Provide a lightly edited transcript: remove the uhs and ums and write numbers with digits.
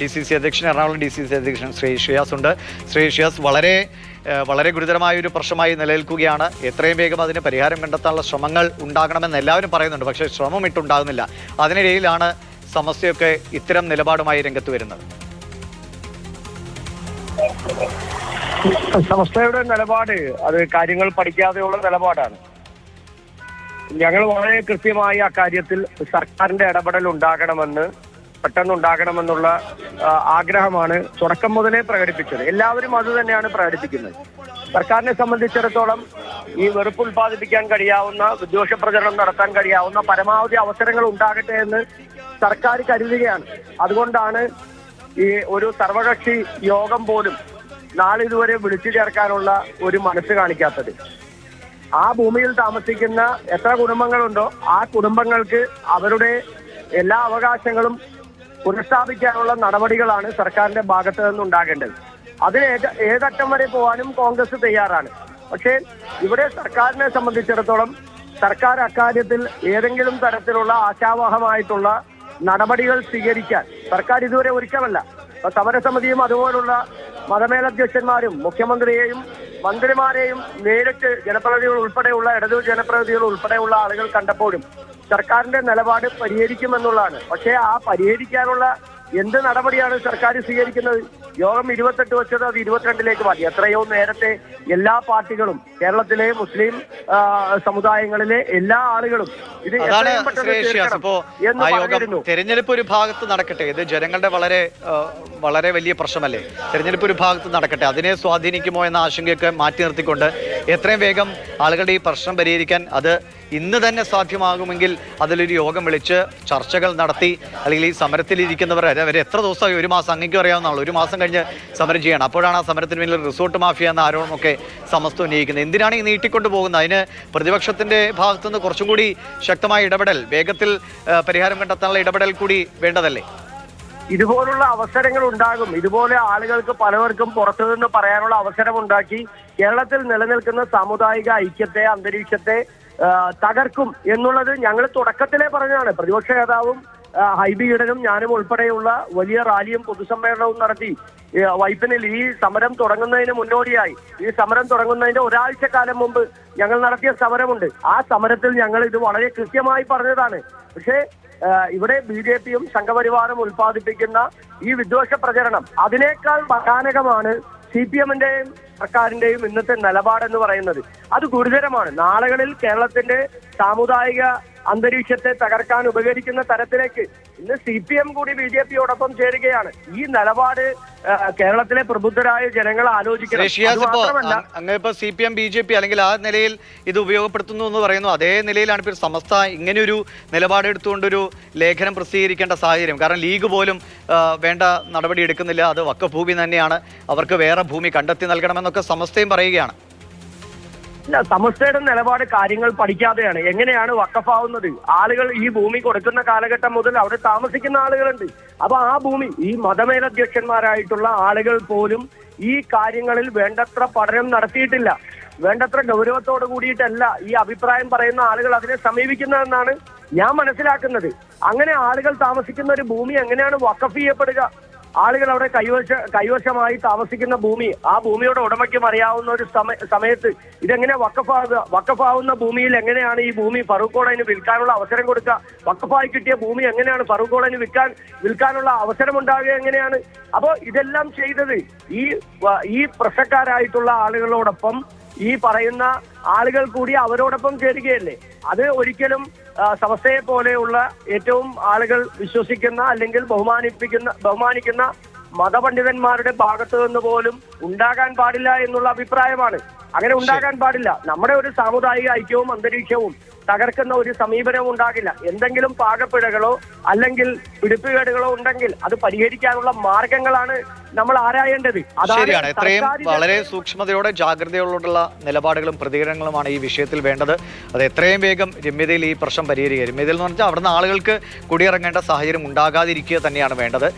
DCC അധ്യക്ഷൻ, Ernakulam DCC അധ്യക്ഷൻ ശ്രീ ഷിയാസ് ഉണ്ട്. ശ്രീ ഷിയാസ്, വളരെ ഗുരുതരമായ ഒരു പ്രശ്നമായി നിലനിൽക്കുകയാണ്. എത്രയും വേഗം അതിന് പരിഹാരം കണ്ടെത്താനുള്ള ശ്രമങ്ങൾ ഉണ്ടാകണമെന്ന് എല്ലാവരും പറയുന്നുണ്ട്. പക്ഷേ ശ്രമം ഇട്ടുണ്ടാകുന്നില്ല. അതിനിടയിലാണ് സമസ്തയൊക്കെ ഇത്തരം നിലപാടുമായി രംഗത്ത് വരുന്നത്. സമസ്തയുടെ നിലപാട് അത് കാര്യങ്ങൾ പഠിക്കാതെയുള്ള നിലപാടാണ്. ഞങ്ങൾ വളരെ കൃത്യമായി അക്കാര്യത്തിൽ സർക്കാരിന്റെ ഇടപെടൽ പെട്ടെന്നുണ്ടാകണമെന്നുള്ള ആഗ്രഹമാണ് തുടക്കം മുതലേ പ്രകടിപ്പിച്ചത്. എല്ലാവരും അത് തന്നെയാണ് പ്രകടിപ്പിക്കുന്നത്. സർക്കാരിനെ സംബന്ധിച്ചിടത്തോളം ഈ വെറുപ്പ് ഉൽപ്പാദിപ്പിക്കാൻ കഴിയാവുന്ന, വിദ്വേഷ പ്രചരണം നടത്താൻ കഴിയാവുന്ന പരമാവധി അവസരങ്ങൾ ഉണ്ടാകട്ടെ എന്ന് സർക്കാർ കരുതുകയാണ്. അതുകൊണ്ടാണ് ഈ ഒരു സർവകക്ഷി യോഗം പോലും നാളിതുവരെ വിളിച്ചു ചേർക്കാനുള്ള ഒരു മനസ്സ് കാണിക്കാത്തത്. ആ ഭൂമിയിൽ താമസിക്കുന്ന എത്ര കുടുംബങ്ങളുണ്ടോ ആ കുടുംബങ്ങൾക്ക് അവരുടെ എല്ലാ അവകാശങ്ങളും പുനഃസ്ഥാപിക്കാനുള്ള നടപടികളാണ് സർക്കാരിന്റെ ഭാഗത്ത് നിന്നുണ്ടാകേണ്ടത്. അതിന് ഏതറ്റം വരെ പോകാനും കോൺഗ്രസ് തയ്യാറാണ്. പക്ഷേ ഇവിടെ സർക്കാരിനെ സംബന്ധിച്ചിടത്തോളം സർക്കാർ അക്കാര്യത്തിൽ ഏതെങ്കിലും തരത്തിലുള്ള ആശാവഹമായിട്ടുള്ള നടപടികൾ സ്വീകരിക്കാൻ സർക്കാർ ഇതുവരെ ഒരുക്കമല്ല. സമരസമിതിയും അതുപോലുള്ള മതമേലധ്യക്ഷന്മാരും മുഖ്യമന്ത്രിയെയും മന്ത്രിമാരെയും നേരിട്ട് ജനപ്രതിനിധികൾ ഉൾപ്പെടെയുള്ള ഇടതു ജനപ്രതിനിധികൾ ഉൾപ്പെടെയുള്ള ആളുകൾ കണ്ടപ്പോഴും സർക്കാരിന്റെ നിലപാട് പരിഹരിക്കുമെന്നുള്ളതാണ്. പക്ഷേ ആ പരിഹരിക്കാനുള്ള എന്ത് നടപടിയാണ് സർക്കാർ സ്വീകരിക്കുന്നത്? യോഗം 28 വെച്ചത് അത് 22ലേക്ക് മാറ്റി. എത്രയോ നേരത്തെ എല്ലാ പാർട്ടികളും, കേരളത്തിലെ മുസ്ലിം സമുദായങ്ങളിലെ എല്ലാ ആളുകളും ഇത് തെരഞ്ഞെടുപ്പ് ഒരു ഭാഗത്ത് നടക്കട്ടെ. ഇത് ജനങ്ങളുടെ വളരെ വലിയ പ്രശ്നമല്ലേ? തെരഞ്ഞെടുപ്പ് ഒരു ഭാഗത്ത് നടക്കട്ടെ. അതിനെ സ്വാധീനിക്കുമോ എന്ന ആശങ്കയൊക്കെ മാറ്റി നിർത്തിക്കൊണ്ട് എത്രയും വേഗം ആളുകളുടെ ഈ പ്രശ്നം പരിഹരിക്കാൻ അത് ഇന്ന് തന്നെ സാധ്യമാകുമെങ്കിൽ അതിലൊരു യോഗം വിളിച്ച് ചർച്ചകൾ നടത്തി, അല്ലെങ്കിൽ ഈ സമരത്തിലിരിക്കുന്നവർ എത്ര ദിവസമായി, ഒരു മാസം, അങ്ങേക്കും അറിയാവുന്നതാണ്, ഒരു മാസം കഴിഞ്ഞ് സമരം ചെയ്യണം. അപ്പോഴാണ് ആ സമരത്തിന് പിന്നിൽ റിസോർട്ട് മാഫിയ എന്ന ആരോപണമൊക്കെ സമസ്ത ഉന്നയിക്കുന്നത്. എന്തിനാണ് ഈ നീട്ടിക്കൊണ്ടു പോകുന്നത്? അതിന് പ്രതിപക്ഷത്തിന്റെ ഭാഗത്തുനിന്ന് കുറച്ചും കൂടി ശക്തമായ ഇടപെടൽ, വേഗത്തിൽ പരിഹാരം കണ്ടെത്താനുള്ള ഇടപെടൽ കൂടി വേണ്ടതല്ലേ? ഇതുപോലുള്ള അവസരങ്ങൾ ഉണ്ടാകും. ഇതുപോലെ ആളുകൾക്ക് പലവർക്കും പുറത്തുനിന്ന് പറയാനുള്ള അവസരം ഉണ്ടാക്കി കേരളത്തിൽ നിലനിൽക്കുന്ന സാമുദായിക ഐക്യത്തെ, അന്തരീക്ഷത്തെ തകർക്കും എന്നുള്ളത് ഞങ്ങൾ തുടക്കത്തിലേ പറഞ്ഞതാണ്. പ്രതിപക്ഷ നേതാവും ഹൈബി ഈഡനും ഞാനും ഉൾപ്പെടെയുള്ള വലിയ റാലിയും പൊതുസമ്മേളനവും നടത്തി. വൈപ്പിനിൽ ഈ സമരം തുടങ്ങുന്നതിന് മുന്നോടിയായി, ഈ സമരം തുടങ്ങുന്നതിന്റെ ഒരാഴ്ച കാലം മുമ്പ് ഞങ്ങൾ നടത്തിയ സമരമുണ്ട്. ആ സമരത്തിൽ ഞങ്ങൾ ഇത് വളരെ കൃത്യമായി പറഞ്ഞതാണ്. പക്ഷേ ഇവിടെ BJPയും സംഘപരിവാറും ഉൽപ്പാദിപ്പിക്കുന്ന ഈ വിദ്വേഷ പ്രചരണം, അതിനേക്കാൾ ഭയാനകമാണ് CPMന്റെയും സർക്കാരിന്റെയും ഇന്നത്തെ നിലപാടെന്ന് പറയുന്നത്. അത് ഗുരുതരമാണ്. നാളുകളിൽ കേരളത്തിന്റെ സാമുദായിക അന്തരീക്ഷത്തെ തകർക്കാൻ ഉപകരിക്കുന്ന തരത്തിലേക്ക് ഇന്ന് CPM കൂടി BJPയോടൊപ്പം ചേരുകയാണ്. ഈ നിലപാട് കേരളത്തിലെ പ്രബുദ്ധരായ ജനങ്ങൾ ആലോചിക്കണം. അങ്ങനെ ഇപ്പൊ CPM BJP അല്ലെങ്കിൽ ആ നിലയിൽ ഇത് ഉപയോഗപ്പെടുത്തുന്നു എന്ന് പറയുന്നു. അതേ നിലയിലാണ് ഇപ്പോൾ സമസ്ത ഇങ്ങനെയൊരു നിലപാടെടുത്തുകൊണ്ടൊരു ലേഖനം പ്രസിദ്ധീകരിക്കേണ്ട സാഹചര്യം. കാരണം ലീഗ് പോലും വേണ്ട നടപടി എടുക്കുന്നില്ല. അത് വഖഫ് ഭൂമി തന്നെയാണ്, അവർക്ക് വേറെ ഭൂമി കണ്ടെത്തി നൽകണമെന്നൊക്കെ സമസ്തയും പറയുകയാണ്. സമസ്തയുടെ നിലപാട് കാര്യങ്ങൾ പഠിക്കാതെയാണ്. എങ്ങനെയാണ് വഖഫാവുന്നത്? ആളുകൾ ഈ ഭൂമി കൊടുക്കുന്ന കാലഘട്ടം മുതൽ അവിടെ താമസിക്കുന്ന ആളുകളുണ്ട്. അപ്പൊ ആ ഭൂമി ഈ മതമേലധ്യക്ഷന്മാരായിട്ടുള്ള ആളുകൾ പോലും ഈ കാര്യങ്ങളിൽ വേണ്ടത്ര പഠനം നടത്തിയിട്ടില്ല. വേണ്ടത്ര ഗൗരവത്തോട് കൂടിയിട്ടല്ല ഈ അഭിപ്രായം പറയുന്ന ആളുകൾ അതിനെ സമീപിക്കുന്നതെന്നാണ് ഞാൻ മനസ്സിലാക്കുന്നത്. അങ്ങനെ ആളുകൾ താമസിക്കുന്ന ഒരു ഭൂമി എങ്ങനെയാണ് വഖഫ് ചെയ്യപ്പെടുക? ആളുകൾ അവിടെ കൈവശമായി താമസിക്കുന്ന ഭൂമി, ആ ഭൂമിയുടെ ഉടമയ്ക്കും അറിയാവുന്ന ഒരു സമയത്ത് ഇതെങ്ങനെ വഖഫാവുന്ന ഭൂമിയിൽ എങ്ങനെയാണ് ഈ ഭൂമി ഫറൂഖ് കോളേജിന് വിൽക്കാനുള്ള അവസരം കൊടുക്കുക? വഖഫായി കിട്ടിയ ഭൂമി എങ്ങനെയാണ് ഫറൂഖ് കോളേജിന് വിൽക്കാനുള്ള അവസരം ഉണ്ടാകുക? എങ്ങനെയാണ്? അപ്പോ ഇതെല്ലാം ചെയ്തത് ഈ പ്രശ്നക്കാരായിട്ടുള്ള ആളുകളോടൊപ്പം ഈ പറയുന്ന ആളുകൾ കൂടി അവരോടൊപ്പം ചേരുകയല്ലേ. അത് ഒരിക്കലും സമസ്തയെ പോലെയുള്ള ഏറ്റവും ആളുകൾ വിശ്വസിക്കുന്ന അല്ലെങ്കിൽ ബഹുമാനിക്കുന്ന മതപണ്ഡിതന്മാരുടെ ഭാഗത്തു നിന്ന് പോലും ഉണ്ടാകാൻ പാടില്ല എന്നുള്ള അഭിപ്രായമാണ്. അങ്ങനെ ഉണ്ടാകാൻ പാടില്ല. നമ്മുടെ ഒരു സാമുദായിക ഐക്യവും അന്തരീക്ഷവും തകർക്കുന്ന ഒരു സമീപനവും ഉണ്ടാകില്ല. എന്തെങ്കിലും പാകപ്പിഴകളോ അല്ലെങ്കിൽ പിടിപ്പുകേടുകളോ ഉണ്ടെങ്കിൽ അത് പരിഹരിക്കാനുള്ള മാർഗങ്ങളാണ് നമ്മൾ ആരായേണ്ടത്. ശരിയാണ്. എത്രയും വളരെ സൂക്ഷ്മതയോടെ ജാഗ്രതയോടുള്ള നിലപാടുകളും പ്രതികരണങ്ങളുമാണ് ഈ വിഷയത്തിൽ വേണ്ടത്. അത് എത്രയും വേഗം രമ്യതയിൽ ഈ പ്രശ്നം പരിഹരിക്കുക. രമ്യതയിൽ എന്ന് പറഞ്ഞാൽ അവിടുന്ന് ആളുകൾക്ക് കുടിയിറങ്ങേണ്ട സാഹചര്യം ഉണ്ടാകാതിരിക്കുക തന്നെയാണ് വേണ്ടത്.